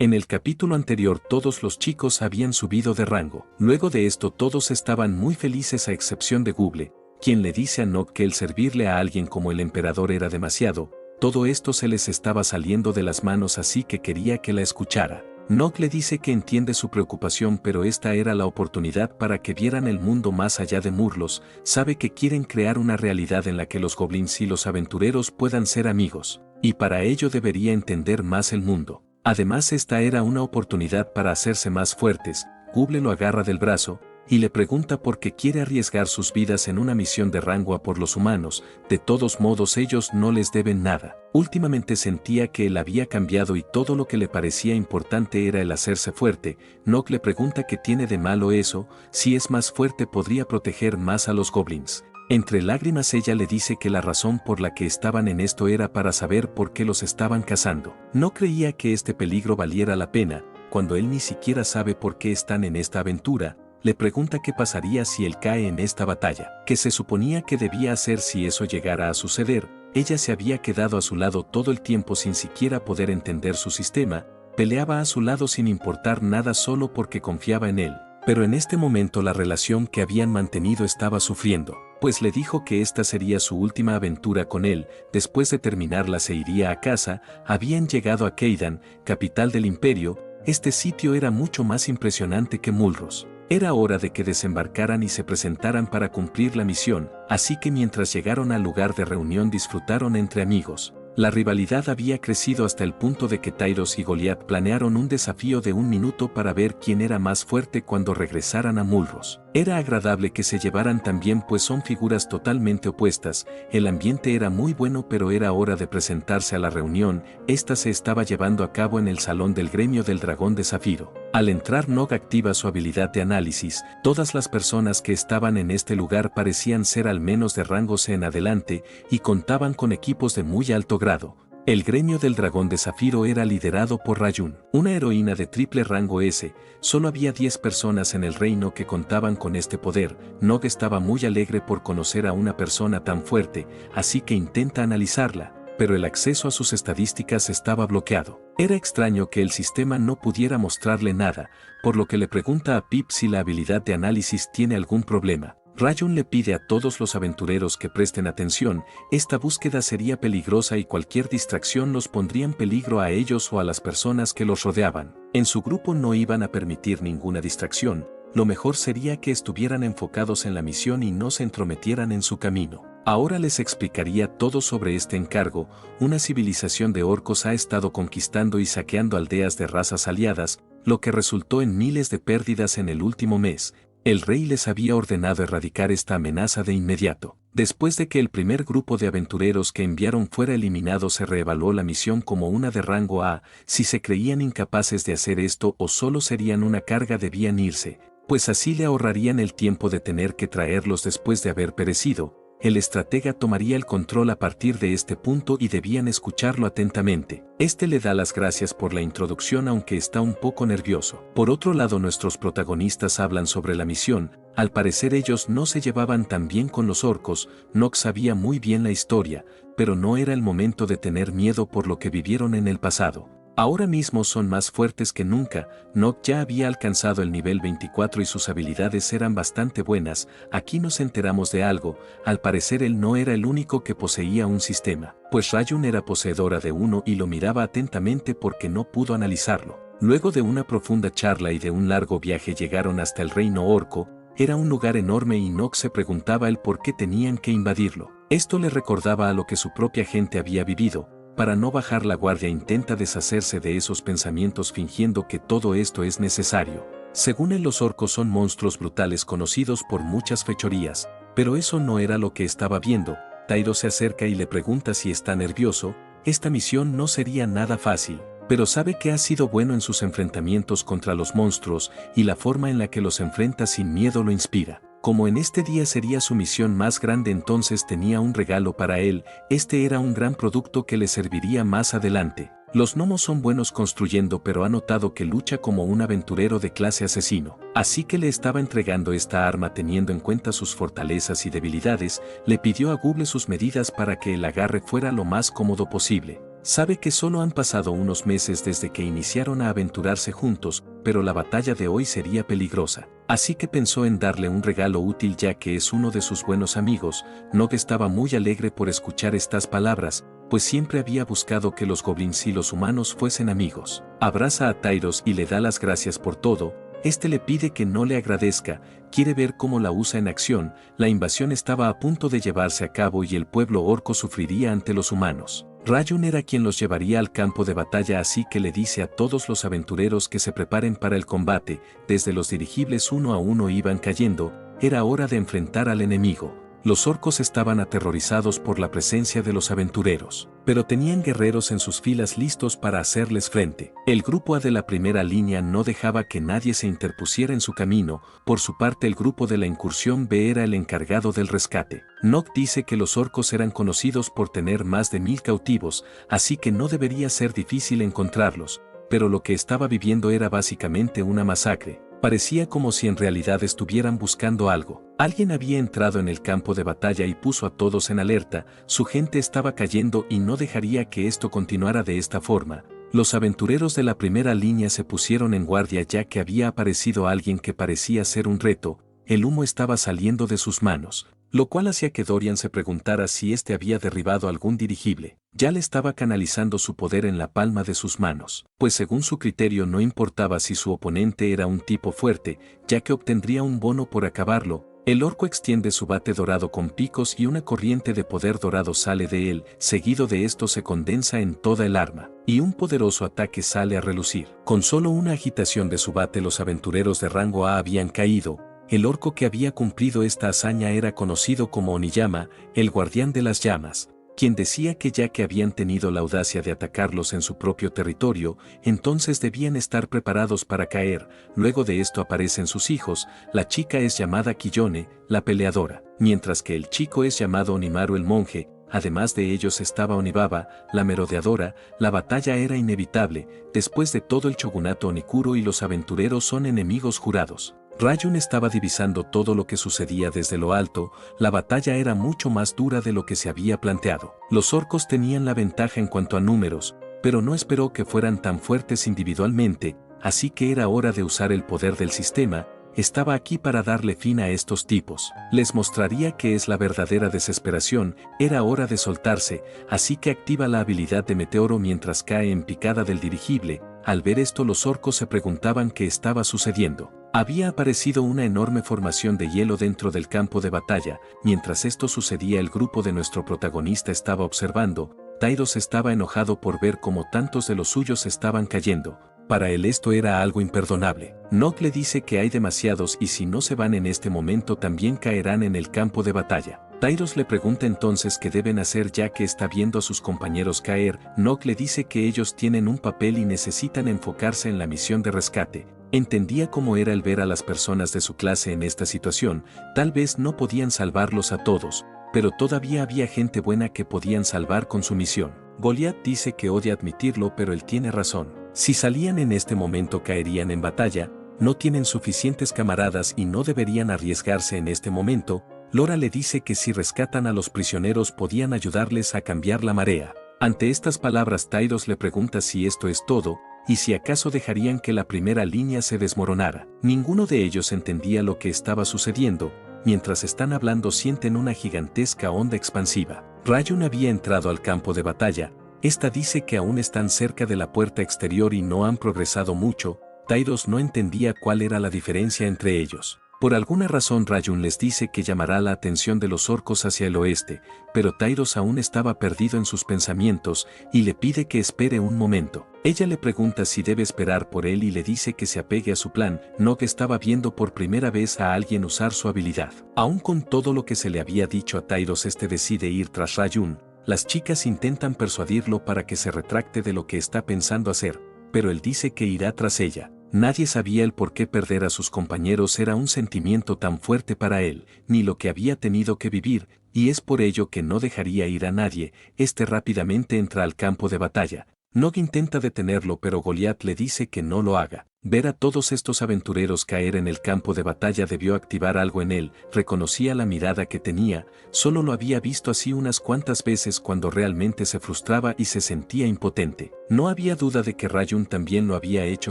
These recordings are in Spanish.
En el capítulo anterior todos los chicos habían subido de rango. Luego de esto todos estaban muy felices a excepción de Google, quien le dice a Nock que el servirle a alguien como el emperador era demasiado. Todo esto se les estaba saliendo de las manos, así que quería que la escuchara. Nock le dice que entiende su preocupación, pero esta era la oportunidad para que vieran el mundo más allá de Murlos. Sabe que quieren crear una realidad en la que los goblins y los aventureros puedan ser amigos, y para ello debería entender más el mundo. Además, esta era una oportunidad para hacerse más fuertes. Google lo agarra del brazo y le pregunta por qué quiere arriesgar sus vidas en una misión de rango A por los humanos. De todos modos, ellos no les deben nada. Últimamente sentía que él había cambiado y todo lo que le parecía importante era el hacerse fuerte. Nock le pregunta qué tiene de malo eso. Si es más fuerte podría proteger más a los goblins. Entre lágrimas ella le dice que la razón por la que estaban en esto era para saber por qué los estaban cazando. No creía que este peligro valiera la pena, cuando él ni siquiera sabe por qué están en esta aventura. Le pregunta qué pasaría si él cae en esta batalla, que se suponía que debía hacer si eso llegara a suceder. Ella se había quedado a su lado todo el tiempo sin siquiera poder entender su sistema, peleaba a su lado sin importar nada solo porque confiaba en él. Pero en este momento la relación que habían mantenido estaba sufriendo, pues le dijo que esta sería su última aventura con él. Después de terminarla se iría a casa. Habían llegado a Keidan, capital del imperio. Este sitio era mucho más impresionante que Mulros. Era hora de que desembarcaran y se presentaran para cumplir la misión, así que mientras llegaron al lugar de reunión disfrutaron entre amigos. La rivalidad había crecido hasta el punto de que Tyros y Goliath planearon un desafío de 1 minuto para ver quién era más fuerte cuando regresaran a Mulros. Era agradable que se llevaran también, pues son figuras totalmente opuestas. El ambiente era muy bueno, pero era hora de presentarse a la reunión. Esta se estaba llevando a cabo en el salón del gremio del dragón de Zafiro. Al entrar, Nock activa su habilidad de análisis. Todas las personas que estaban en este lugar parecían ser al menos de rango C en adelante y contaban con equipos de muy alto grado. El gremio del dragón de Zafiro era liderado por Rayun, una heroína de triple rango S. Solo había 10 personas en el reino que contaban con este poder. Nock estaba muy alegre por conocer a una persona tan fuerte, así que intenta analizarla, pero el acceso a sus estadísticas estaba bloqueado. Era extraño que el sistema no pudiera mostrarle nada, por lo que le pregunta a Pip si la habilidad de análisis tiene algún problema. Rayun le pide a todos los aventureros que presten atención. Esta búsqueda sería peligrosa y cualquier distracción los pondría en peligro a ellos o a las personas que los rodeaban. En su grupo no iban a permitir ninguna distracción. Lo mejor sería que estuvieran enfocados en la misión y no se entrometieran en su camino. Ahora les explicaría todo sobre este encargo. Una civilización de orcos ha estado conquistando y saqueando aldeas de razas aliadas, lo que resultó en miles de pérdidas en el último mes. El rey les había ordenado erradicar esta amenaza de inmediato. Después de que el primer grupo de aventureros que enviaron fuera eliminado, se reevaluó la misión como una de rango A. Si se creían incapaces de hacer esto o solo serían una carga, debían irse, pues así le ahorrarían el tiempo de tener que traerlos después de haber perecido. El estratega tomaría el control a partir de este punto y debían escucharlo atentamente. Este le da las gracias por la introducción, aunque está un poco nervioso. Por otro lado, nuestros protagonistas hablan sobre la misión. Al parecer ellos no se llevaban tan bien con los orcos. Nock sabía muy bien la historia, pero no era el momento de tener miedo por lo que vivieron en el pasado. Ahora mismo son más fuertes que nunca. Nock ya había alcanzado el nivel 24 y sus habilidades eran bastante buenas. Aquí nos enteramos de algo. Al parecer él no era el único que poseía un sistema, pues Rayun era poseedora de uno y lo miraba atentamente porque no pudo analizarlo. Luego de una profunda charla y de un largo viaje llegaron hasta el reino orco. Era un lugar enorme y Nock se preguntaba el por qué tenían que invadirlo. Esto le recordaba a lo que su propia gente había vivido. Para no bajar la guardia intenta deshacerse de esos pensamientos fingiendo que todo esto es necesario. Según él, los orcos son monstruos brutales conocidos por muchas fechorías, pero eso no era lo que estaba viendo. Tyros se acerca y le pregunta si está nervioso. Esta misión no sería nada fácil, pero sabe que ha sido bueno en sus enfrentamientos contra los monstruos y la forma en la que los enfrenta sin miedo lo inspira. Como en este día sería su misión más grande, entonces tenía un regalo para él. Este era un gran producto que le serviría más adelante. Los gnomos son buenos construyendo, pero ha notado que lucha como un aventurero de clase asesino. Así que le estaba entregando esta arma teniendo en cuenta sus fortalezas y debilidades. Le pidió a Google sus medidas para que el agarre fuera lo más cómodo posible. Sabe que solo han pasado unos meses desde que iniciaron a aventurarse juntos, pero la batalla de hoy sería peligrosa. Así que pensó en darle un regalo útil ya que es uno de sus buenos amigos. Nog estaba muy alegre por escuchar estas palabras, pues siempre había buscado que los goblins y los humanos fuesen amigos. Abraza a Tyros y le da las gracias por todo. Este le pide que no le agradezca, quiere ver cómo la usa en acción. La invasión estaba a punto de llevarse a cabo y el pueblo orco sufriría ante los humanos. Rayun era quien los llevaría al campo de batalla, así que le dice a todos los aventureros que se preparen para el combate. Desde los dirigibles uno a uno iban cayendo, era hora de enfrentar al enemigo. Los orcos estaban aterrorizados por la presencia de los aventureros, pero tenían guerreros en sus filas listos para hacerles frente. El grupo A de la primera línea no dejaba que nadie se interpusiera en su camino. Por su parte, el grupo de la incursión B era el encargado del rescate. Nog dice que los orcos eran conocidos por tener más de 1000 cautivos, así que no debería ser difícil encontrarlos, pero lo que estaba viviendo era básicamente una masacre. Parecía como si en realidad estuvieran buscando algo. Alguien había entrado en el campo de batalla y puso a todos en alerta. Su gente estaba cayendo y no dejaría que esto continuara de esta forma. Los aventureros de la primera línea se pusieron en guardia ya que había aparecido alguien que parecía ser un reto. El humo estaba saliendo de sus manos, lo cual hacía que Dorian se preguntara si éste había derribado algún dirigible. Ya le estaba canalizando su poder en la palma de sus manos, pues según su criterio no importaba si su oponente era un tipo fuerte, ya que obtendría un bono por acabarlo. El orco extiende su bate dorado con picos y una corriente de poder dorado sale de él, seguido de esto se condensa en toda el arma, y un poderoso ataque sale a relucir. Con solo una agitación de su bate los aventureros de rango A habían caído. El orco que había cumplido esta hazaña era conocido como Oniyama, el guardián de las llamas, quien decía que ya que habían tenido la audacia de atacarlos en su propio territorio, entonces debían estar preparados para caer. Luego de esto aparecen sus hijos. La chica es llamada Kiyone, la peleadora, mientras que el chico es llamado Onimaru el monje. Además de ellos estaba Onibaba, la merodeadora. La batalla era inevitable. Después de todo, el shogunato Onikuro y los aventureros son enemigos jurados. Rayun estaba divisando todo lo que sucedía desde lo alto. La batalla era mucho más dura de lo que se había planteado. Los orcos tenían la ventaja en cuanto a números, pero no esperó que fueran tan fuertes individualmente, así que era hora de usar el poder del sistema. Estaba aquí para darle fin a estos tipos. Les mostraría qué es la verdadera desesperación. Era hora de soltarse, así que activa la habilidad de meteoro mientras cae en picada del dirigible. Al ver esto, los orcos se preguntaban qué estaba sucediendo. Había aparecido una enorme formación de hielo dentro del campo de batalla. Mientras esto sucedía, el grupo de nuestro protagonista estaba observando. Tyros estaba enojado por ver cómo tantos de los suyos estaban cayendo. Para él esto era algo imperdonable. Nog le dice que hay demasiados y si no se van en este momento también caerán en el campo de batalla. Tyros le pregunta entonces qué deben hacer ya que está viendo a sus compañeros caer. Nog le dice que ellos tienen un papel y necesitan enfocarse en la misión de rescate. Entendía cómo era el ver a las personas de su clase en esta situación. Tal vez no podían salvarlos a todos, pero todavía había gente buena que podían salvar con su misión. Goliath dice que odia admitirlo, pero él tiene razón. Si salían en este momento caerían en batalla. No tienen suficientes camaradas y no deberían arriesgarse en este momento. Lora le dice que si rescatan a los prisioneros podían ayudarles a cambiar la marea. Ante estas palabras, Tyros le pregunta si esto es todo, y si acaso dejarían que la primera línea se desmoronara. Ninguno de ellos entendía lo que estaba sucediendo. Mientras están hablando sienten una gigantesca onda expansiva. Rayun había entrado al campo de batalla. Esta dice que aún están cerca de la puerta exterior y no han progresado mucho. Tyros no entendía cuál era la diferencia entre ellos. Por alguna razón Rayun les dice que llamará la atención de los orcos hacia el oeste, pero Tyros aún estaba perdido en sus pensamientos y le pide que espere un momento. Ella le pregunta si debe esperar por él y le dice que se apegue a su plan. Nog estaba viendo por primera vez a alguien usar su habilidad. Aún con todo lo que se le había dicho a Tyros, este decide ir tras Rayun. Las chicas intentan persuadirlo para que se retracte de lo que está pensando hacer, pero él dice que irá tras ella. Nadie sabía el por qué perder a sus compañeros era un sentimiento tan fuerte para él, ni lo que había tenido que vivir, y es por ello que no dejaría ir a nadie. Este rápidamente entra al campo de batalla. Nog intenta detenerlo, pero Goliath le dice que no lo haga. Ver a todos estos aventureros caer en el campo de batalla debió activar algo en él, reconocía la mirada que tenía, solo lo había visto así unas cuantas veces cuando realmente se frustraba y se sentía impotente. No había duda de que Rayun también lo había hecho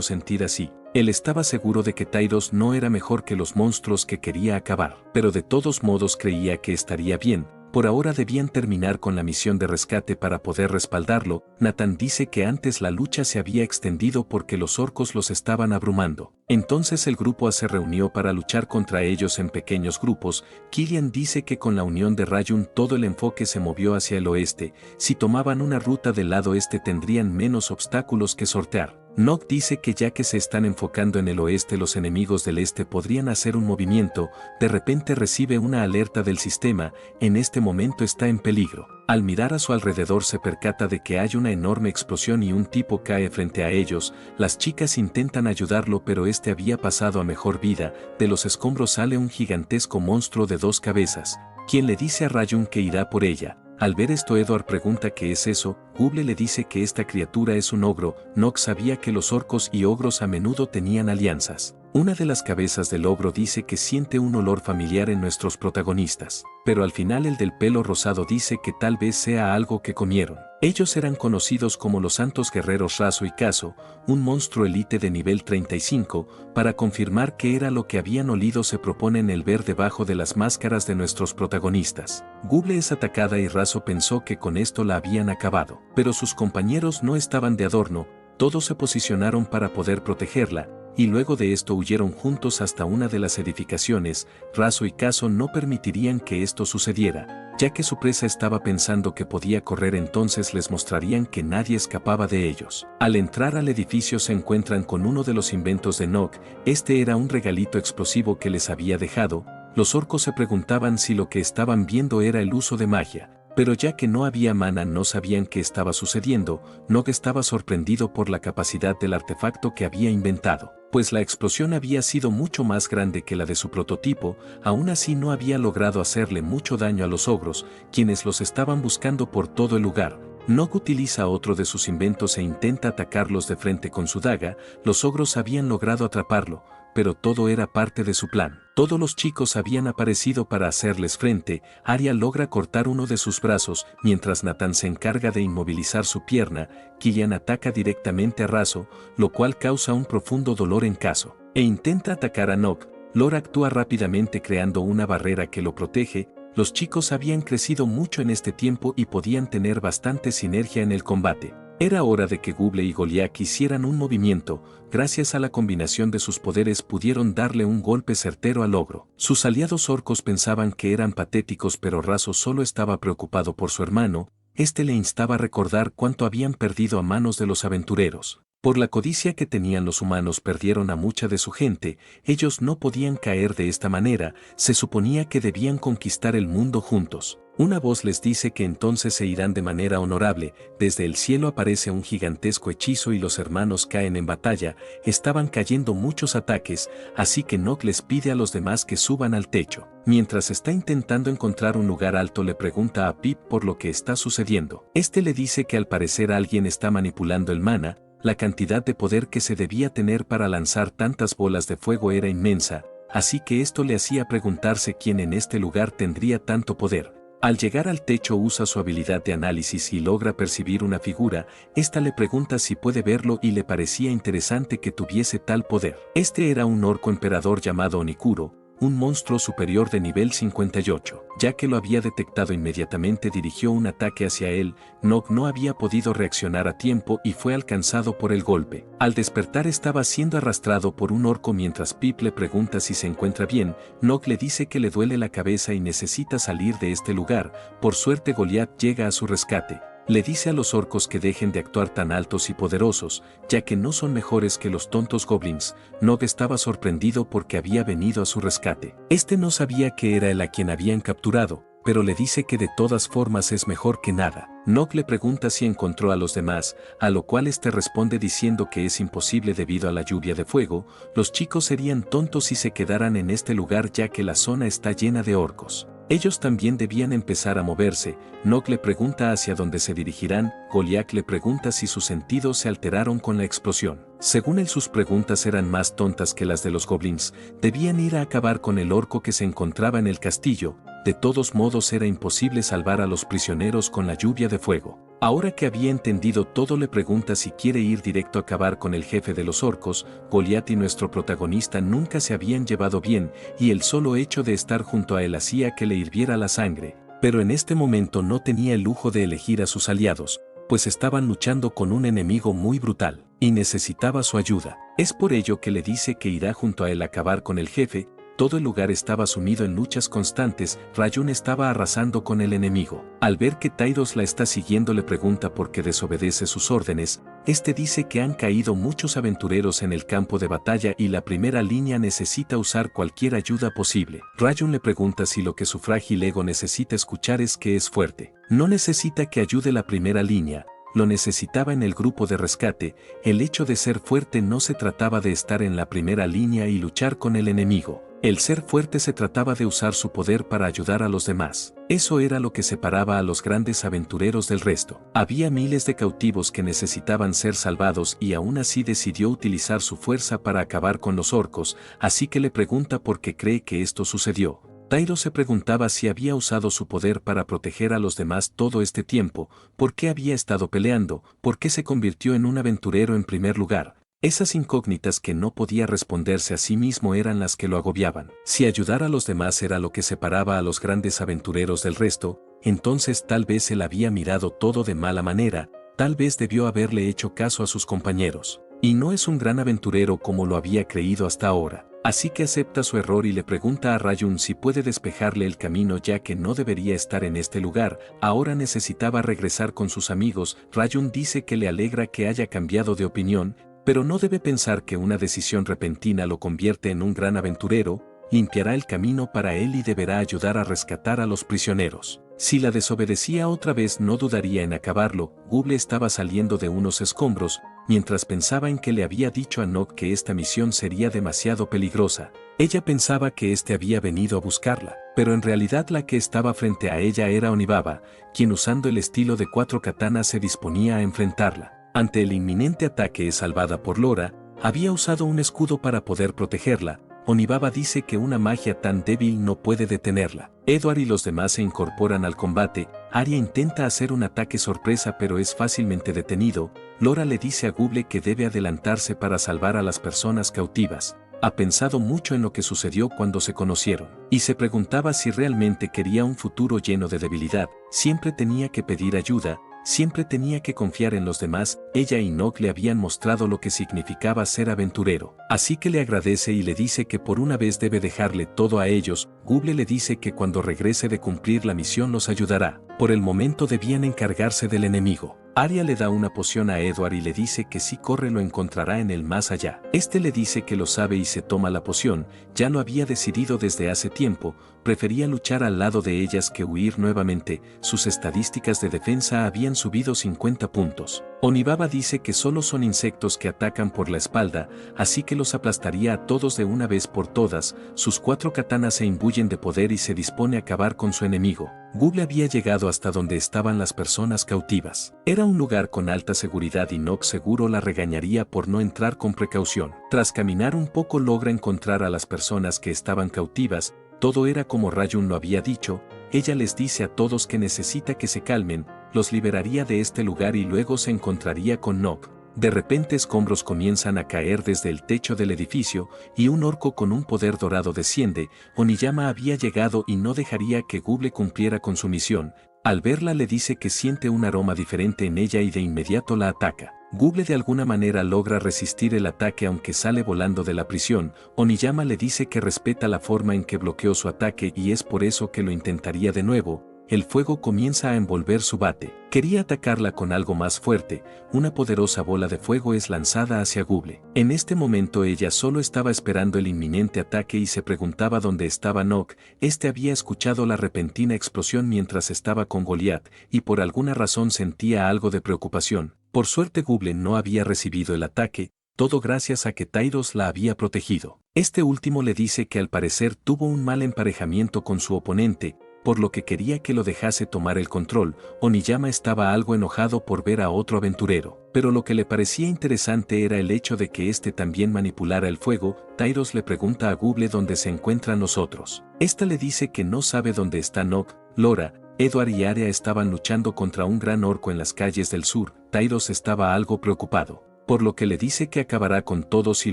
sentir así. Él estaba seguro de que Tyros no era mejor que los monstruos que quería acabar, pero de todos modos creía que estaría bien. Por ahora debían terminar con la misión de rescate para poder respaldarlo. Nathan dice que antes la lucha se había extendido porque los orcos los estaban abrumando. Entonces el grupo A se reunió para luchar contra ellos en pequeños grupos. Killian dice que con la unión de Rayun todo el enfoque se movió hacia el oeste. Si tomaban una ruta del lado este tendrían menos obstáculos que sortear. Nock dice que ya que se están enfocando en el oeste los enemigos del este podrían hacer un movimiento, de repente recibe una alerta del sistema, en este momento está en peligro. Al mirar a su alrededor se percata de que hay una enorme explosión y un tipo cae frente a ellos, las chicas intentan ayudarlo pero este había pasado a mejor vida, de los escombros sale un gigantesco monstruo de 2 cabezas, quien le dice a Rayun que irá por ella. Al ver esto Edward pregunta qué es eso, Google le dice que esta criatura es un ogro. Nock sabía que los orcos y ogros a menudo tenían alianzas. Una de las cabezas del ogro dice que siente un olor familiar en nuestros protagonistas, pero al final el del pelo rosado dice que tal vez sea algo que comieron. Ellos eran conocidos como los Santos Guerreros Raso y Caso, un monstruo elite de nivel 35, para confirmar que era lo que habían olido se proponen el ver debajo de las máscaras de nuestros protagonistas. Google es atacada y Raso pensó que con esto la habían acabado, pero sus compañeros no estaban de adorno, todos se posicionaron para poder protegerla, y luego de esto huyeron juntos hasta una de las edificaciones. Raso y Caso no permitirían que esto sucediera, ya que su presa estaba pensando que podía correr entonces les mostrarían que nadie escapaba de ellos. Al entrar al edificio se encuentran con uno de los inventos de Nock, este era un regalito explosivo que les había dejado. Los orcos se preguntaban si lo que estaban viendo era el uso de magia. Pero ya que no había mana no sabían qué estaba sucediendo. Nock estaba sorprendido por la capacidad del artefacto que había inventado, pues la explosión había sido mucho más grande que la de su prototipo, aún así no había logrado hacerle mucho daño a los ogros, quienes los estaban buscando por todo el lugar. Nock utiliza otro de sus inventos e intenta atacarlos de frente con su daga. Los ogros habían logrado atraparlo, pero todo era parte de su plan. Todos los chicos habían aparecido para hacerles frente. Arya logra cortar uno de sus brazos, mientras Nathan se encarga de inmovilizar su pierna. Killian ataca directamente a Raso, lo cual causa un profundo dolor en Caso, e intenta atacar a Nock. Lore actúa rápidamente creando una barrera que lo protege. Los chicos habían crecido mucho en este tiempo y podían tener bastante sinergia en el combate. Era hora de que Google y Goliath hicieran un movimiento. Gracias a la combinación de sus poderes pudieron darle un golpe certero al ogro. Sus aliados orcos pensaban que eran patéticos pero Raso solo estaba preocupado por su hermano. Este le instaba a recordar cuánto habían perdido a manos de los aventureros. Por la codicia que tenían los humanos perdieron a mucha de su gente, ellos no podían caer de esta manera, se suponía que debían conquistar el mundo juntos. Una voz les dice que entonces se irán de manera honorable. Desde el cielo aparece un gigantesco hechizo y los hermanos caen en batalla. Estaban cayendo muchos ataques, así que Nock les pide a los demás que suban al techo. Mientras está intentando encontrar un lugar alto le pregunta a Pip por lo que está sucediendo. Este le dice que al parecer alguien está manipulando el mana. La cantidad de poder que se debía tener para lanzar tantas bolas de fuego era inmensa, así que esto le hacía preguntarse quién en este lugar tendría tanto poder. Al llegar al techo usa su habilidad de análisis y logra percibir una figura. Esta le pregunta si puede verlo y le parecía interesante que tuviese tal poder. Este era un orco emperador llamado Onikuro, un monstruo superior de nivel 58. Ya que lo había detectado inmediatamente dirigió un ataque hacia él. Nock no había podido reaccionar a tiempo y fue alcanzado por el golpe. Al despertar estaba siendo arrastrado por un orco mientras Pip le pregunta si se encuentra bien. Nock le dice que le duele la cabeza y necesita salir de este lugar. Por suerte Goliath llega a su rescate. Le dice a los orcos que dejen de actuar tan altos y poderosos, ya que no son mejores que los tontos goblins. Nock estaba sorprendido porque había venido a su rescate. Este no sabía que era él a quien habían capturado, pero le dice que de todas formas es mejor que nada. Nock le pregunta si encontró a los demás, a lo cual este responde diciendo que es imposible debido a la lluvia de fuego. Los chicos serían tontos si se quedaran en este lugar ya que la zona está llena de orcos. Ellos también debían empezar a moverse. Nock le pregunta hacia dónde se dirigirán, Goliat le pregunta si sus sentidos se alteraron con la explosión. Según él, sus preguntas eran más tontas que las de los goblins. Debían ir a acabar con el orco que se encontraba en el castillo. De todos modos era imposible salvar a los prisioneros con la lluvia de fuego. Ahora que había entendido todo, le pregunta si quiere ir directo a acabar con el jefe de los orcos. Goliat y nuestro protagonista nunca se habían llevado bien, y el solo hecho de estar junto a él hacía que le hirviera la sangre. Pero en este momento no tenía el lujo de elegir a sus aliados, pues estaban luchando con un enemigo muy brutal, y necesitaba su ayuda. Es por ello que le dice que irá junto a él a acabar con el jefe. Todo el lugar estaba sumido en luchas constantes. Rayun estaba arrasando con el enemigo. Al ver que Tyros la está siguiendo, le pregunta por qué desobedece sus órdenes. Este dice que han caído muchos aventureros en el campo de batalla y la primera línea necesita usar cualquier ayuda posible. Rayun le pregunta si lo que su frágil ego necesita escuchar es que es fuerte. No necesita que ayude la primera línea. Lo necesitaba en el grupo de rescate. El hecho de ser fuerte no se trataba de estar en la primera línea y luchar con el enemigo. El ser fuerte se trataba de usar su poder para ayudar a los demás. Eso era lo que separaba a los grandes aventureros del resto. Había miles de cautivos que necesitaban ser salvados y aún así decidió utilizar su fuerza para acabar con los orcos, así que le pregunta por qué cree que esto sucedió. Tyros se preguntaba si había usado su poder para proteger a los demás todo este tiempo, por qué había estado peleando, por qué se convirtió en un aventurero en primer lugar. Esas incógnitas que no podía responderse a sí mismo eran las que lo agobiaban. Si ayudar a los demás era lo que separaba a los grandes aventureros del resto, entonces tal vez él había mirado todo de mala manera, tal vez debió haberle hecho caso a sus compañeros. Y no es un gran aventurero como lo había creído hasta ahora. Así que acepta su error y le pregunta a Rayun si puede despejarle el camino, ya que no debería estar en este lugar. Ahora necesitaba regresar con sus amigos. Rayun dice que le alegra que haya cambiado de opinión, pero no debe pensar que una decisión repentina lo convierte en un gran aventurero. Limpiará el camino para él y deberá ayudar a rescatar a los prisioneros. Si la desobedecía otra vez, no dudaría en acabarlo. Google estaba saliendo de unos escombros, mientras pensaba en que le había dicho a Nock que esta misión sería demasiado peligrosa. Ella pensaba que este había venido a buscarla, pero en realidad la que estaba frente a ella era Onibaba, quien usando el estilo de 4 katanas se disponía a enfrentarla. Ante el inminente ataque salvada por Lora, había usado un escudo para poder protegerla. Onibaba dice que una magia tan débil no puede detenerla. Edward y los demás se incorporan al combate. Arya intenta hacer un ataque sorpresa pero es fácilmente detenido. Lora le dice a Google que debe adelantarse para salvar a las personas cautivas. Ha pensado mucho en lo que sucedió cuando se conocieron, y se preguntaba si realmente quería un futuro lleno de debilidad. Siempre tenía que pedir ayuda. Siempre tenía que confiar en los demás. Ella y Nock le habían mostrado lo que significaba ser aventurero. Así que le agradece y le dice que por una vez debe dejarle todo a ellos. Google le dice que cuando regrese de cumplir la misión los ayudará. Por el momento debían encargarse del enemigo. Arya le da una poción a Edward y le dice que si corre lo encontrará en el más allá. Este le dice que lo sabe y se toma la poción. Ya lo había decidido desde hace tiempo. Prefería luchar al lado de ellas que huir nuevamente. Sus estadísticas de defensa habían subido 50 puntos. Onibaba dice que solo son insectos que atacan por la espalda, así que los aplastaría a todos de una vez por todas. Sus 4 katanas se imbuyen de poder y se dispone a acabar con su enemigo. Google había llegado hasta donde estaban las personas cautivas. Era un lugar con alta seguridad y Nock seguro la regañaría por no entrar con precaución. Tras caminar un poco logra encontrar a las personas que estaban cautivas. Todo era como Rayun lo había dicho. Ella les dice a todos que necesita que se calmen, los liberaría de este lugar y luego se encontraría con Nock. De repente escombros comienzan a caer desde el techo del edificio y un orco con un poder dorado desciende. Oniyama había llegado y no dejaría que Google cumpliera con su misión. Al verla le dice que siente un aroma diferente en ella y de inmediato la ataca. Google de alguna manera logra resistir el ataque aunque sale volando de la prisión. Oniyama le dice que respeta la forma en que bloqueó su ataque y es por eso que lo intentaría de nuevo. El fuego comienza a envolver su bate. Quería atacarla con algo más fuerte. Una poderosa bola de fuego es lanzada hacia Google. En este momento ella solo estaba esperando el inminente ataque y se preguntaba dónde estaba Nock. Este había escuchado la repentina explosión mientras estaba con Goliat y por alguna razón sentía algo de preocupación. Por suerte Google no había recibido el ataque, todo gracias a que Tyros la había protegido. Este último le dice que al parecer tuvo un mal emparejamiento con su oponente. por lo que quería que lo dejase tomar el control. Oniyama estaba algo enojado por ver a otro aventurero, pero lo que le parecía interesante era el hecho de que éste también manipulara el fuego. Tyros le pregunta a Google dónde se encuentran los otros. Esta le dice que no sabe dónde está Nock, Lora, Edward y Area estaban luchando contra un gran orco en las calles del sur. Tyros estaba algo preocupado, por lo que le dice que acabará con todos y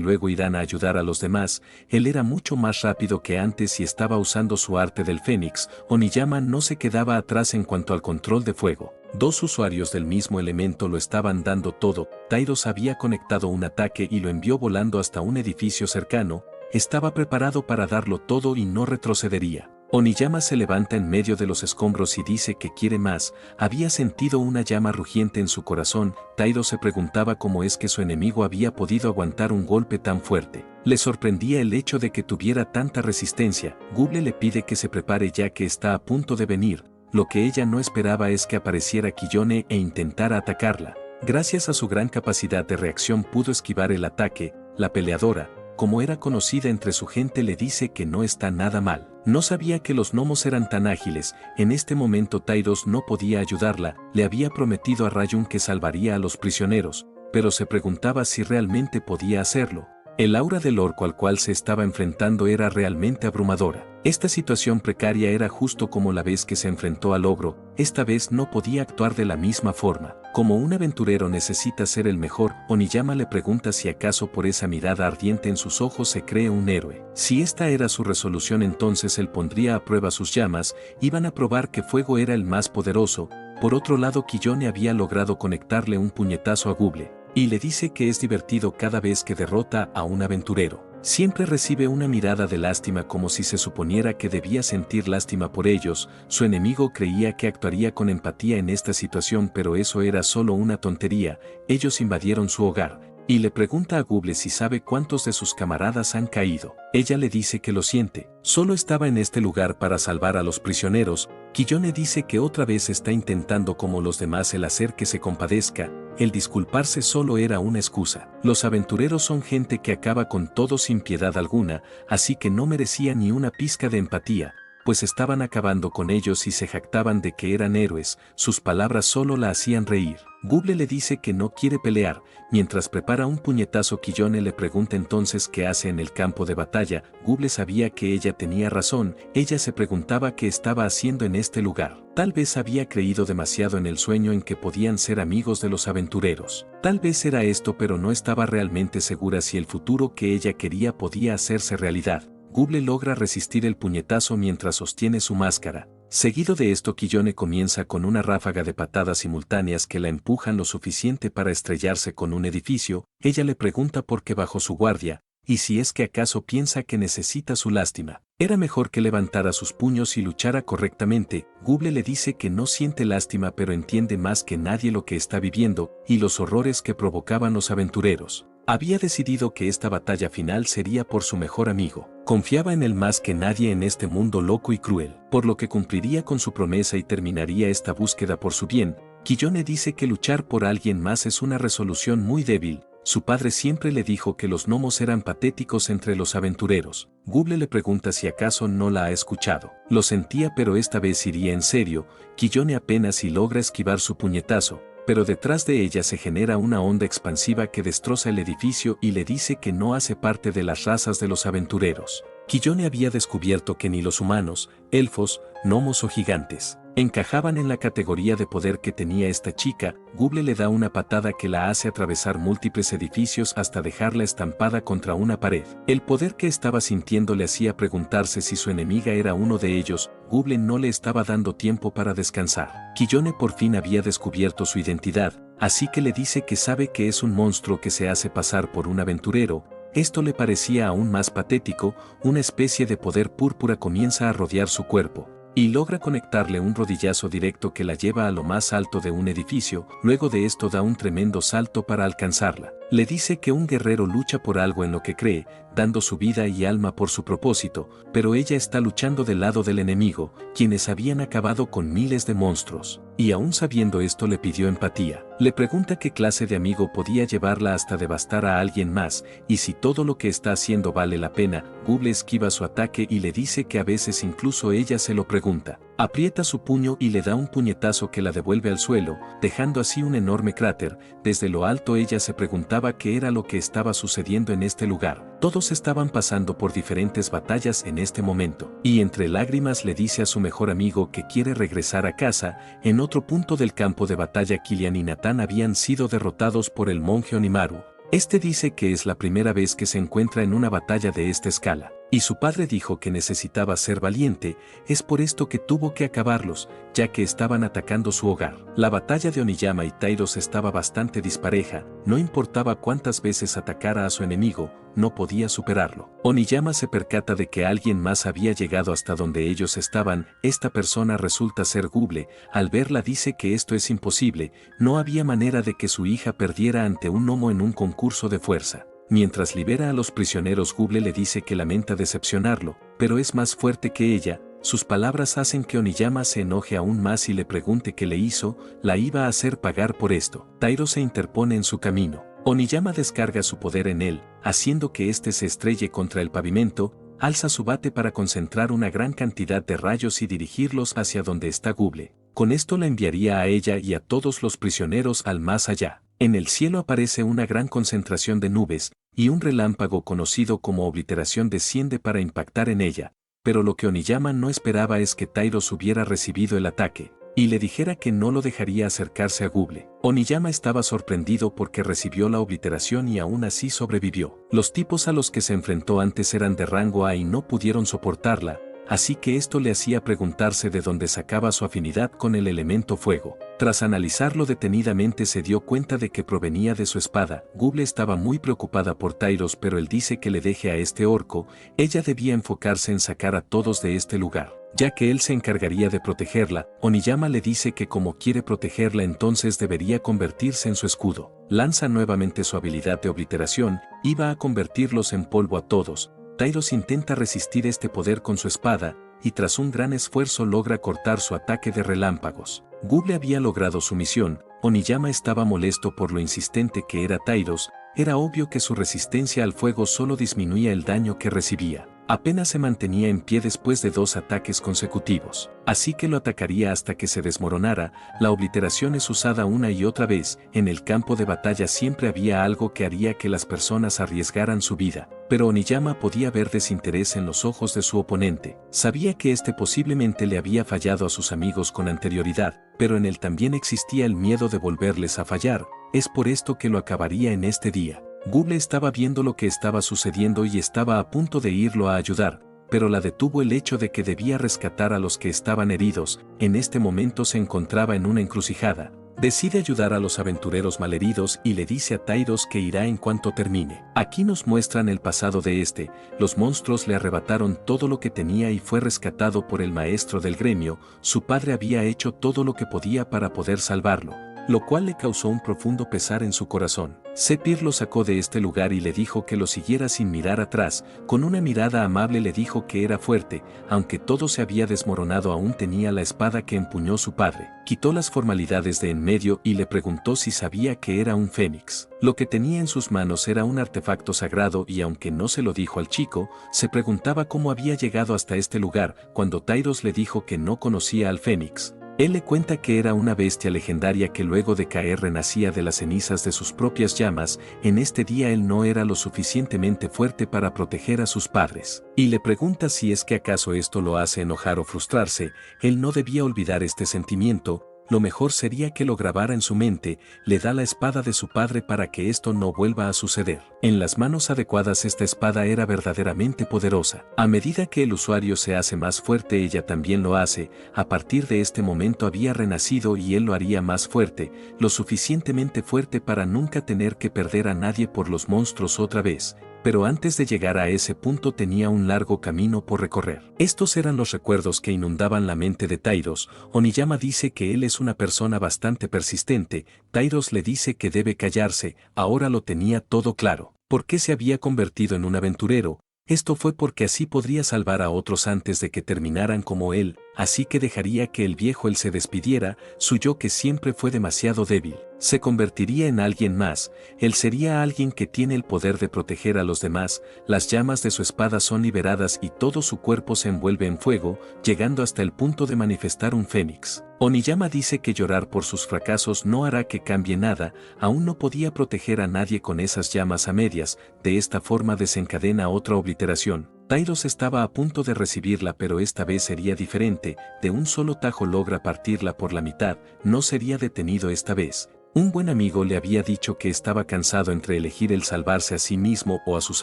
luego irán a ayudar a los demás. Él era mucho más rápido que antes y estaba usando su arte del Fénix. Oniyama no se quedaba atrás en cuanto al control de fuego. Dos usuarios del mismo elemento lo estaban dando todo. Tyros había conectado un ataque y lo envió volando hasta un edificio cercano. Estaba preparado para darlo todo y no retrocedería. Oniyama se levanta en medio de los escombros y dice que quiere más. Había sentido una llama rugiente en su corazón. Tyros se preguntaba cómo es que su enemigo había podido aguantar un golpe tan fuerte. Le sorprendía el hecho de que tuviera tanta resistencia. Google le pide que se prepare ya que está a punto de venir. Lo que ella no esperaba es que apareciera Kiyone e intentara atacarla. Gracias a su gran capacidad de reacción pudo esquivar el ataque. La peleadora, como era conocida entre su gente, le dice que no está nada mal. No sabía que los gnomos eran tan ágiles. En este momento Tyros no podía ayudarla. Le había prometido a Rayun que salvaría a los prisioneros, pero se preguntaba si realmente podía hacerlo. El aura del orco al cual se estaba enfrentando era realmente abrumadora. Esta situación precaria era justo como la vez que se enfrentó al ogro. Esta vez no podía actuar de la misma forma. Como un aventurero necesita ser el mejor, Oniyama le pregunta si acaso por esa mirada ardiente en sus ojos se cree un héroe. Si esta era su resolución, entonces él pondría a prueba sus llamas. Iban a probar que fuego era el más poderoso. Por otro lado, Kiyone había logrado conectarle un puñetazo a Google y le dice que es divertido cada vez que derrota a un aventurero. Siempre recibe una mirada de lástima como si se suponiera que debía sentir lástima por ellos. Su enemigo creía que actuaría con empatía en esta situación, pero eso era solo una tontería. Ellos invadieron su hogar y le pregunta a Google si sabe cuántos de sus camaradas han caído. Ella le dice que lo siente, solo estaba en este lugar para salvar a los prisioneros. Kiyone dice que otra vez está intentando como los demás el hacer que se compadezca. El disculparse solo era una excusa. Los aventureros son gente que acaba con todo sin piedad alguna, así que no merecía ni una pizca de empatía, pues estaban acabando con ellos y se jactaban de que eran héroes. Sus palabras solo la hacían reír. Google le dice que no quiere pelear. Mientras prepara un puñetazo, Kiyone le pregunta entonces qué hace en el campo de batalla. Google sabía que ella tenía razón. Ella se preguntaba qué estaba haciendo en este lugar. Tal vez había creído demasiado en el sueño en que podían ser amigos de los aventureros. Tal vez era esto, pero no estaba realmente segura si el futuro que ella quería podía hacerse realidad. Google logra resistir el puñetazo mientras sostiene su máscara. Seguido de esto, Kiyone comienza con una ráfaga de patadas simultáneas que la empujan lo suficiente para estrellarse con un edificio. Ella le pregunta por qué bajó su guardia, y si es que acaso piensa que necesita su lástima. Era mejor que levantara sus puños y luchara correctamente. Google le dice que no siente lástima, pero entiende más que nadie lo que está viviendo y los horrores que provocaban los aventureros. Había decidido que esta batalla final sería por su mejor amigo. Confiaba en él más que nadie en este mundo loco y cruel, por lo que cumpliría con su promesa y terminaría esta búsqueda por su bien. Kiyone dice que luchar por alguien más es una resolución muy débil. Su padre siempre le dijo que los gnomos eran patéticos entre los aventureros. Google le pregunta si acaso no la ha escuchado. Lo sentía, pero esta vez iría en serio. Kiyone apenas si logra esquivar su puñetazo, pero detrás de ella se genera una onda expansiva que destroza el edificio y le dice que no hace parte de las razas de los aventureros. Kiyone había descubierto que ni los humanos, elfos, gnomos o gigantes encajaban en la categoría de poder que tenía esta chica. Google le da una patada que la hace atravesar múltiples edificios hasta dejarla estampada contra una pared. El poder que estaba sintiendo le hacía preguntarse si su enemiga era uno de ellos. Google no le estaba dando tiempo para descansar. Kiyone por fin había descubierto su identidad, así que le dice que sabe que es un monstruo que se hace pasar por un aventurero. Esto le parecía aún más patético. Una especie de poder púrpura comienza a rodear su cuerpo y logra conectarle un rodillazo directo que la lleva a lo más alto de un edificio. Luego de esto da un tremendo salto para alcanzarla. Le dice que un guerrero lucha por algo en lo que cree, dando su vida y alma por su propósito, pero ella está luchando del lado del enemigo, quienes habían acabado con miles de monstruos. Y aún sabiendo esto le pidió empatía. Le pregunta qué clase de amigo podía llevarla hasta devastar a alguien más, y si todo lo que está haciendo vale la pena. Google esquiva su ataque y le dice que a veces incluso ella se lo pregunta. Aprieta su puño y le da un puñetazo que la devuelve al suelo, dejando así un enorme cráter. Desde lo alto ella se preguntaba qué era lo que estaba sucediendo en este lugar. Todos estaban pasando por diferentes batallas en este momento, y entre lágrimas le dice a su mejor amigo que quiere regresar a casa. En otro punto del campo de batalla, Kilian y Nathan habían sido derrotados por el monje Onimaru. Este dice que es la primera vez que se encuentra en una batalla de esta escala, y su padre dijo que necesitaba ser valiente, es por esto que tuvo que acabarlos, ya que estaban atacando su hogar. La batalla de Oniyama y Tairos estaba bastante dispareja, no importaba cuántas veces atacara a su enemigo, no podía superarlo. Oniyama se percata de que alguien más había llegado hasta donde ellos estaban. Esta persona resulta ser Guble. Al verla dice que esto es imposible, no había manera de que su hija perdiera ante un gnomo en un concurso de fuerza. Mientras libera a los prisioneros, Guble le dice que lamenta decepcionarlo, pero es más fuerte que ella. Sus palabras hacen que Oniyama se enoje aún más y le pregunte qué le hizo, la iba a hacer pagar por esto. Tairo se interpone en su camino. Oniyama descarga su poder en él, haciendo que éste se estrelle contra el pavimento, alza su bate para concentrar una gran cantidad de rayos y dirigirlos hacia donde está Guble. Con esto la enviaría a ella y a todos los prisioneros al más allá. En el cielo aparece una gran concentración de nubes, y un relámpago conocido como obliteración desciende para impactar en ella, pero lo que Oniyama no esperaba es que Tairos hubiera recibido el ataque, y le dijera que no lo dejaría acercarse a Guble. Oniyama estaba sorprendido porque recibió la obliteración y aún así sobrevivió. Los tipos a los que se enfrentó antes eran de rango A y no pudieron soportarla, así que esto le hacía preguntarse de dónde sacaba su afinidad con el elemento fuego. Tras analizarlo detenidamente se dio cuenta de que provenía de su espada. Guble estaba muy preocupada por Tairos, pero él dice que le deje a este orco. Ella debía enfocarse en sacar a todos de este lugar, ya que él se encargaría de protegerla. Oniyama le dice que como quiere protegerla entonces debería convertirse en su escudo. Lanza nuevamente su habilidad de obliteración, iba a convertirlos en polvo a todos. Tairos intenta resistir este poder con su espada, y tras un gran esfuerzo logra cortar su ataque de relámpagos. Guble había logrado su misión. Oniyama estaba molesto por lo insistente que era Tairos. Era obvio que su resistencia al fuego solo disminuía el daño que recibía. Apenas se mantenía en pie después de 2 ataques consecutivos, así que lo atacaría hasta que se desmoronara. La obliteración es usada una y otra vez. En el campo de batalla siempre había algo que haría que las personas arriesgaran su vida, pero Oniyama podía ver desinterés en los ojos de su oponente. Sabía que este posiblemente le había fallado a sus amigos con anterioridad, pero en él también existía el miedo de volverles a fallar. Es por esto que lo acabaría en este día. Guble estaba viendo lo que estaba sucediendo y estaba a punto de irlo a ayudar, pero la detuvo el hecho de que debía rescatar a los que estaban heridos. En este momento se encontraba en una encrucijada. Decide ayudar a los aventureros malheridos y le dice a Tairos que irá en cuanto termine. Aquí nos muestran el pasado de este. Los monstruos le arrebataron todo lo que tenía y fue rescatado por el maestro del gremio. Su padre había hecho todo lo que podía para poder salvarlo, lo cual le causó un profundo pesar en su corazón. Sepir lo sacó de este lugar y le dijo que lo siguiera sin mirar atrás. Con una mirada amable le dijo que era fuerte, aunque todo se había desmoronado aún tenía la espada que empuñó su padre. Quitó las formalidades de en medio y le preguntó si sabía que era un fénix. Lo que tenía en sus manos era un artefacto sagrado y aunque no se lo dijo al chico, se preguntaba cómo había llegado hasta este lugar. Cuando Tairos le dijo que no conocía al fénix, él le cuenta que era una bestia legendaria que luego de caer renacía de las cenizas de sus propias llamas. En este día él no era lo suficientemente fuerte para proteger a sus padres, y le pregunta si es que acaso esto lo hace enojar o frustrarse. Él no debía olvidar este sentimiento. Lo mejor sería que lo grabara en su mente. Le da la espada de su padre para que esto no vuelva a suceder. En las manos adecuadas esta espada era verdaderamente poderosa. A medida que el usuario se hace más fuerte, ella también lo hace. A partir de este momento había renacido y él lo haría más fuerte, lo suficientemente fuerte para nunca tener que perder a nadie por los monstruos otra vez. Pero antes de llegar a ese punto tenía un largo camino por recorrer. Estos eran los recuerdos que inundaban la mente de Tairos. Oniyama dice que él es una persona bastante persistente. Tairos le dice que debe callarse. Ahora lo tenía todo claro. ¿Por qué se había convertido en un aventurero? Esto fue porque así podría salvar a otros antes de que terminaran como él. así que dejaría que el viejo él se despidiera, su yo que siempre fue demasiado débil. Se convertiría en alguien más, él sería alguien que tiene el poder de proteger a los demás, las llamas de su espada son liberadas y todo su cuerpo se envuelve en fuego, llegando hasta el punto de manifestar un fénix. Oniyama dice que llorar por sus fracasos no hará que cambie nada, aún no podía proteger a nadie con esas llamas a medias, de esta forma desencadena otra obliteración. Tyros estaba a punto de recibirla pero esta vez sería diferente, de un solo tajo logra partirla por la mitad, no sería detenido esta vez. Un buen amigo le había dicho que estaba cansado entre elegir el salvarse a sí mismo o a sus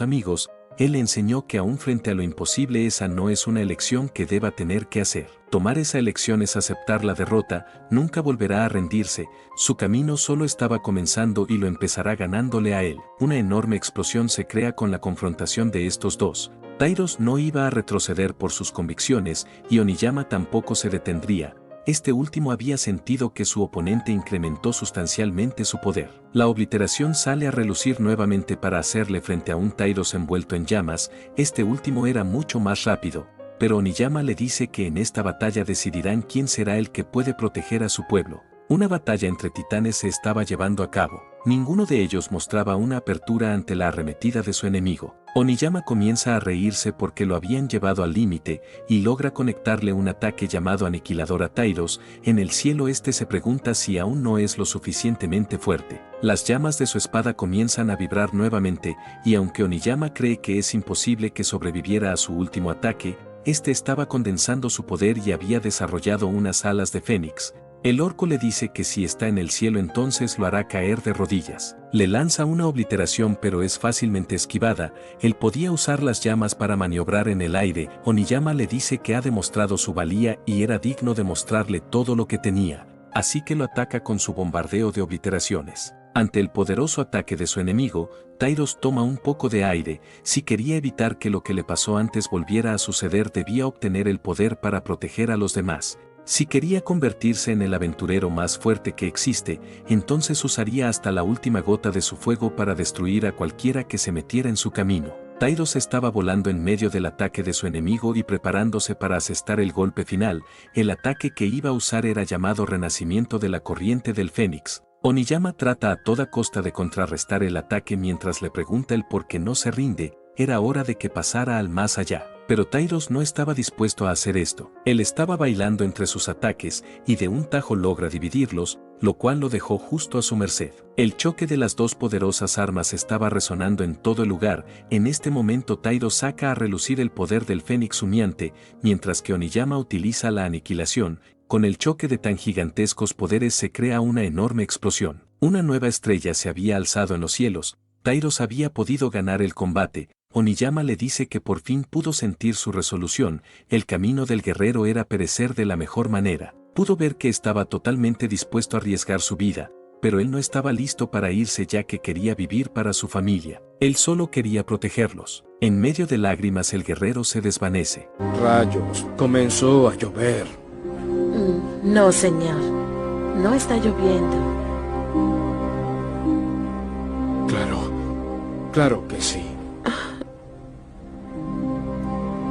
amigos, él le enseñó que aún frente a lo imposible esa no es una elección que deba tener que hacer. Tomar esa elección es aceptar la derrota, nunca volverá a rendirse, su camino solo estaba comenzando y lo empezará ganándole a él. Una enorme explosión se crea con la confrontación de estos dos. Tyros no iba a retroceder por sus convicciones y Oniyama tampoco se detendría. Este último había sentido que su oponente incrementó sustancialmente su poder. La obliteración sale a relucir nuevamente para hacerle frente a un Tyros envuelto en llamas, este último era mucho más rápido, pero Oniyama le dice que en esta batalla decidirán quién será el que puede proteger a su pueblo. Una batalla entre titanes se estaba llevando a cabo. Ninguno de ellos mostraba una apertura ante la arremetida de su enemigo. Oniyama comienza a reírse porque lo habían llevado al límite y logra conectarle un ataque llamado aniquilador a Tyros. En el cielo este se pregunta si aún no es lo suficientemente fuerte. Las llamas de su espada comienzan a vibrar nuevamente y aunque Oniyama cree que es imposible que sobreviviera a su último ataque, este estaba condensando su poder y había desarrollado unas alas de fénix. El orco le dice que si está en el cielo entonces lo hará caer de rodillas. Le lanza una obliteración pero es fácilmente esquivada, él podía usar las llamas para maniobrar en el aire, Oniyama le dice que ha demostrado su valía y era digno de mostrarle todo lo que tenía, así que lo ataca con su bombardeo de obliteraciones. Ante el poderoso ataque de su enemigo, Tyros toma un poco de aire, si quería evitar que lo que le pasó antes volviera a suceder debía obtener el poder para proteger a los demás. Si quería convertirse en el aventurero más fuerte que existe, entonces usaría hasta la última gota de su fuego para destruir a cualquiera que se metiera en su camino. Tyros estaba volando en medio del ataque de su enemigo y preparándose para asestar el golpe final, el ataque que iba a usar era llamado Renacimiento de la Corriente del Fénix. Oniyama trata a toda costa de contrarrestar el ataque mientras le pregunta el por qué no se rinde, era hora de que pasara al más allá. Pero Tyros no estaba dispuesto a hacer esto. Él estaba bailando entre sus ataques y de un tajo logra dividirlos, lo cual lo dejó justo a su merced. El choque de las dos poderosas armas estaba resonando en todo el lugar. En este momento Tyros saca a relucir el poder del Fénix humeante, mientras que Oniyama utiliza la aniquilación. Con el choque de tan gigantescos poderes se crea una enorme explosión. Una nueva estrella se había alzado en los cielos. Tyros había podido ganar el combate. Oniyama le dice que por fin pudo sentir su resolución, el camino del guerrero era perecer de la mejor manera. Pudo ver que estaba totalmente dispuesto a arriesgar su vida, pero él no estaba listo para irse ya que quería vivir para su familia. Él solo quería protegerlos. En medio de lágrimas el guerrero se desvanece. Rayos, comenzó a llover. No, señor. No está lloviendo. Claro que sí.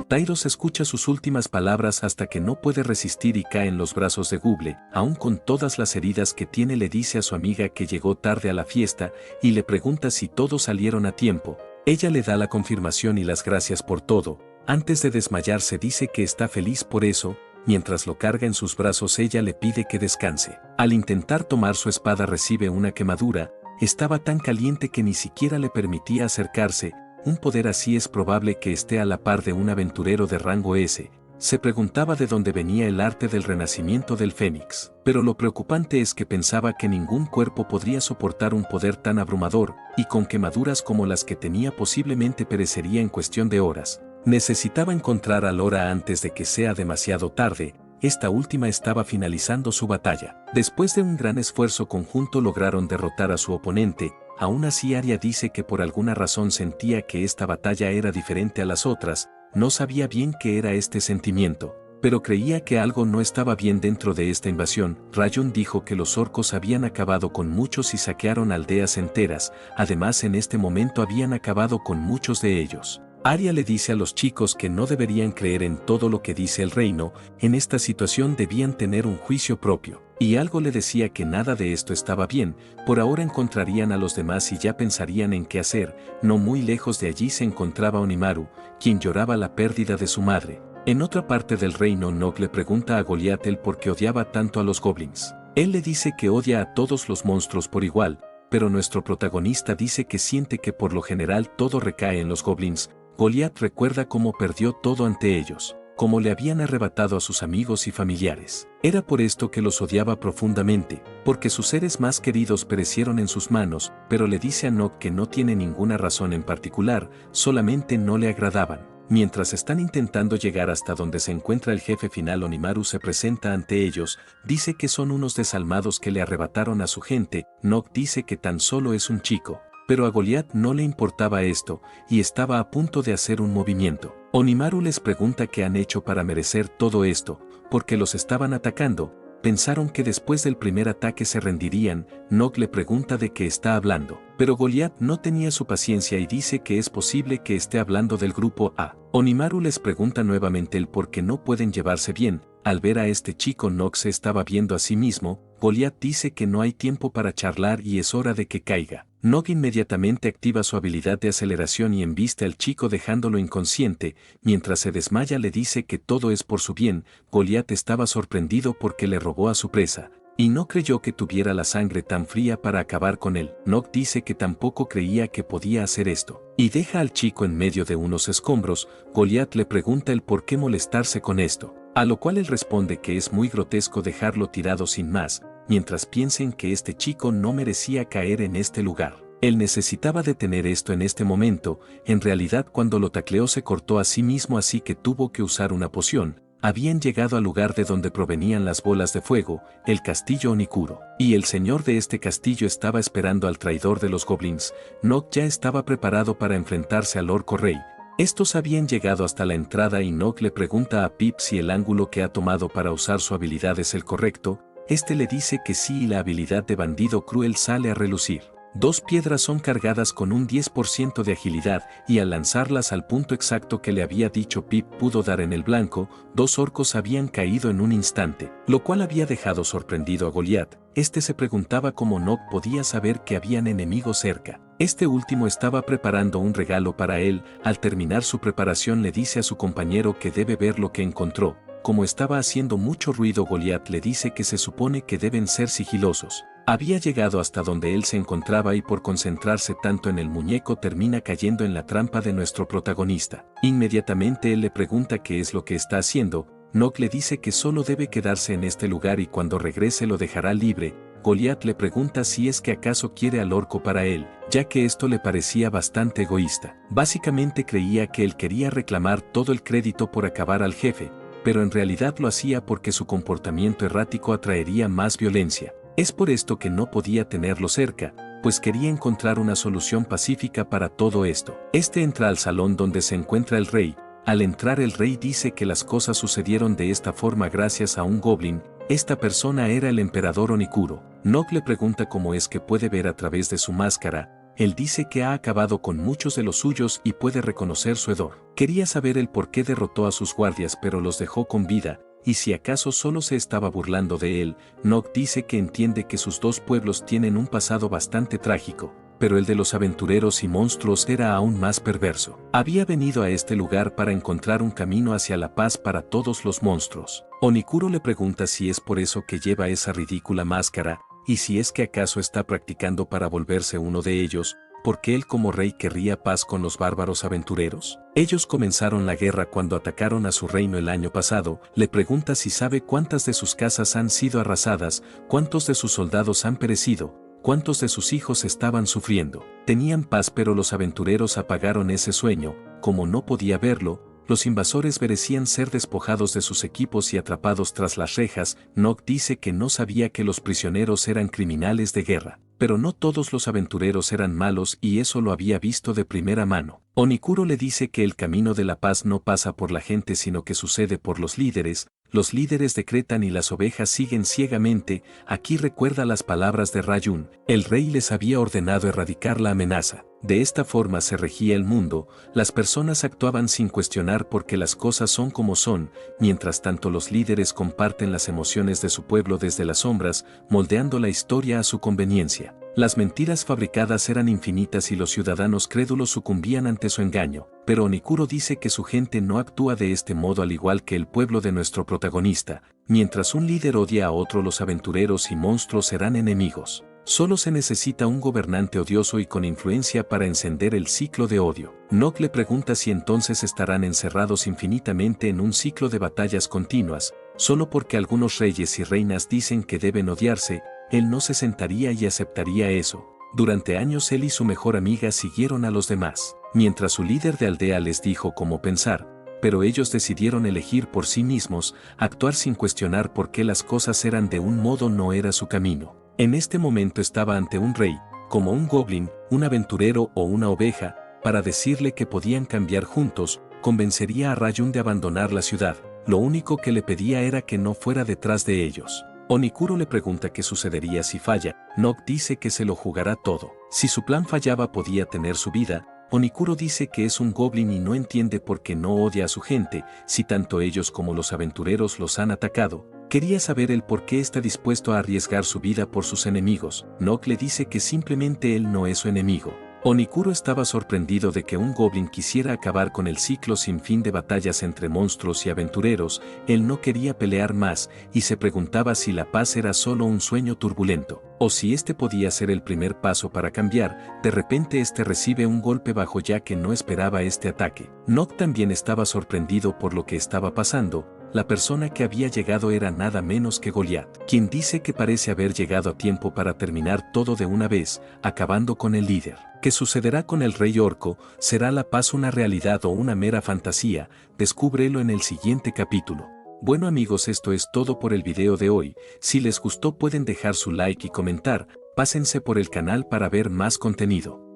Tyros escucha sus últimas palabras hasta que no puede resistir y cae en los brazos de Gooble. Aún con todas las heridas que tiene le dice a su amiga que llegó tarde a la fiesta y le pregunta si todos salieron a tiempo. Ella le da la confirmación y las gracias por todo. Antes de desmayarse dice que está feliz por eso. Mientras lo carga en sus brazos ella le pide que descanse. Al intentar tomar su espada recibe una quemadura. Estaba tan caliente que ni siquiera le permitía acercarse. Un poder así es probable que esté a la par de un aventurero de rango S. Se preguntaba de dónde venía el arte del renacimiento del Fénix. Pero lo preocupante es que pensaba que ningún cuerpo podría soportar un poder tan abrumador, y con quemaduras como las que tenía posiblemente perecería en cuestión de horas. Necesitaba encontrar a Lora antes de que sea demasiado tarde. Esta última estaba finalizando su batalla. Después de un gran esfuerzo conjunto lograron derrotar a su oponente. Aún así Arya dice que por alguna razón sentía que esta batalla era diferente a las otras, no sabía bien qué era este sentimiento, pero creía que algo no estaba bien dentro de esta invasión. Rayon dijo que los orcos habían acabado con muchos y saquearon aldeas enteras, además en este momento habían acabado con muchos de ellos. Arya le dice a los chicos que no deberían creer en todo lo que dice el reino, en esta situación debían tener un juicio propio. Y algo le decía que nada de esto estaba bien, por ahora encontrarían a los demás y ya pensarían en qué hacer. No muy lejos de allí se encontraba Onimaru, quien lloraba la pérdida de su madre. En otra parte del reino Nog le pregunta a Goliath el por qué odiaba tanto a los goblins. Él le dice que odia a todos los monstruos por igual, pero nuestro protagonista dice que siente que por lo general todo recae en los goblins. Goliath recuerda cómo perdió todo ante ellos, cómo le habían arrebatado a sus amigos y familiares. Era por esto que los odiaba profundamente, porque sus seres más queridos perecieron en sus manos, pero le dice a Nog que no tiene ninguna razón en particular, solamente no le agradaban. Mientras están intentando llegar hasta donde se encuentra el jefe final, Onimaru se presenta ante ellos, dice que son unos desalmados que le arrebataron a su gente. Nog dice que tan solo es un chico. Pero a Goliath no le importaba esto, y estaba a punto de hacer un movimiento. Onimaru les pregunta qué han hecho para merecer todo esto, porque los estaban atacando. Pensaron que después del primer ataque se rendirían. Nog le pregunta de qué está hablando, pero Goliath no tenía su paciencia y dice que es posible que esté hablando del grupo A. Onimaru les pregunta nuevamente el por qué no pueden llevarse bien. Al ver a este chico, Nog se estaba viendo a sí mismo. Goliath dice que no hay tiempo para charlar y es hora de que caiga. Nog inmediatamente activa su habilidad de aceleración y embiste al chico dejándolo inconsciente. Mientras se desmaya le dice que todo es por su bien. Goliath estaba sorprendido porque le robó a su presa, y no creyó que tuviera la sangre tan fría para acabar con él. Nog dice que tampoco creía que podía hacer esto, y deja al chico en medio de unos escombros. Goliath le pregunta el por qué molestarse con esto, a lo cual él responde que es muy grotesco dejarlo tirado sin más, mientras piensen que este chico no merecía caer en este lugar. Él necesitaba detener esto en este momento. En realidad cuando lo tacleó se cortó a sí mismo, así que tuvo que usar una poción. Habían llegado al lugar de donde provenían las bolas de fuego, el castillo Onikuro, y el señor de este castillo estaba esperando al traidor de los goblins. Nog ya estaba preparado para enfrentarse al orco rey. Estos habían llegado hasta la entrada y Nog le pregunta a Pip si el ángulo que ha tomado para usar su habilidad es el correcto. Este le dice que sí y la habilidad de bandido cruel sale a relucir. 2 piedras son cargadas con un 10% de agilidad y al lanzarlas al punto exacto que le había dicho Pip pudo dar en el blanco. 2 orcos habían caído en un instante, lo cual había dejado sorprendido a Goliath. Este se preguntaba cómo Nog podía saber que habían enemigos cerca. Este último estaba preparando un regalo para él. Al terminar su preparación le dice a su compañero que debe ver lo que encontró. Como estaba haciendo mucho ruido, Goliath le dice que se supone que deben ser sigilosos. Había llegado hasta donde él se encontraba y por concentrarse tanto en el muñeco termina cayendo en la trampa de nuestro protagonista. Inmediatamente él le pregunta qué es lo que está haciendo. Nog le dice que solo debe quedarse en este lugar y cuando regrese lo dejará libre. Goliath le pregunta si es que acaso quiere al orco para él, ya que esto le parecía bastante egoísta. Básicamente creía que él quería reclamar todo el crédito por acabar al jefe, pero en realidad lo hacía porque su comportamiento errático atraería más violencia. Es por esto que no podía tenerlo cerca, pues quería encontrar una solución pacífica para todo esto. Este entra al salón donde se encuentra el rey. Al entrar el rey dice que las cosas sucedieron de esta forma gracias a un goblin. Esta persona era el emperador Onikuro. Nog le pregunta cómo es que puede ver a través de su máscara. Él dice que ha acabado con muchos de los suyos y puede reconocer su hedor. Quería saber el por qué derrotó a sus guardias pero los dejó con vida, y si acaso solo se estaba burlando de él. Nog dice que entiende que sus 2 pueblos tienen un pasado bastante trágico, pero el de los aventureros y monstruos era aún más perverso. Había venido a este lugar para encontrar un camino hacia la paz para todos los monstruos. Onikuro le pregunta si es por eso que lleva esa ridícula máscara, y si es que acaso está practicando para volverse uno de ellos, porque él como rey querría paz con los bárbaros aventureros. Ellos comenzaron la guerra cuando atacaron a su reino el año pasado. Le pregunta si sabe cuántas de sus casas han sido arrasadas, cuántos de sus soldados han perecido, cuántos de sus hijos estaban sufriendo. Tenían paz pero los aventureros apagaron ese sueño. Como no podía verlo, los invasores merecían ser despojados de sus equipos y atrapados tras las rejas. Nog dice que no sabía que los prisioneros eran criminales de guerra, pero no todos los aventureros eran malos y eso lo había visto de primera mano. Onikuro le dice que el camino de la paz no pasa por la gente sino que sucede por los líderes. los líderes decretan y las ovejas siguen ciegamente. Aquí recuerda las palabras de Rayun, el rey les había ordenado erradicar la amenaza. De esta forma se regía el mundo, las personas actuaban sin cuestionar porque las cosas son como son, mientras tanto los líderes comparten las emociones de su pueblo desde las sombras, moldeando la historia a su conveniencia. Las mentiras fabricadas eran infinitas y los ciudadanos crédulos sucumbían ante su engaño, pero Onikuro dice que su gente no actúa de este modo al igual que el pueblo de nuestro protagonista. Mientras un líder odia a otro, los aventureros y monstruos serán enemigos. Solo se necesita un gobernante odioso y con influencia para encender el ciclo de odio. Nock le pregunta si entonces estarán encerrados infinitamente en un ciclo de batallas continuas, solo porque algunos reyes y reinas dicen que deben odiarse. Él no se sentaría y aceptaría eso. Durante años él y su mejor amiga siguieron a los demás, mientras su líder de aldea les dijo cómo pensar, pero ellos decidieron elegir por sí mismos, actuar sin cuestionar por qué las cosas eran de un modo no era su camino. En este momento estaba ante un rey, como un goblin, un aventurero o una oveja, para decirle que podían cambiar juntos, convencería a Rayun de abandonar la ciudad. Lo único que le pedía era que no fuera detrás de ellos. Onikuro le pregunta qué sucedería si falla. Nock dice que se lo jugará todo. Si su plan fallaba podía tener su vida. Onikuro dice que es un goblin y no entiende por qué no odia a su gente, si tanto ellos como los aventureros los han atacado. Quería saber el por qué está dispuesto a arriesgar su vida por sus enemigos. Nock le dice que simplemente él no es su enemigo. Onikuro estaba sorprendido de que un goblin quisiera acabar con el ciclo sin fin de batallas entre monstruos y aventureros. Él no quería pelear más y se preguntaba si la paz era solo un sueño turbulento, o si este podía ser el primer paso para cambiar. De repente este recibe un golpe bajo ya que no esperaba este ataque. Nock también estaba sorprendido por lo que estaba pasando. La persona que había llegado era nada menos que Goliat, quien dice que parece haber llegado a tiempo para terminar todo de una vez, acabando con el líder. ¿Qué sucederá con el rey orco? ¿Será la paz una realidad o una mera fantasía? Descúbrelo en el siguiente capítulo. Bueno amigos, esto es todo por el video de hoy. Si les gustó pueden dejar su like y comentar. Pásense por el canal para ver más contenido.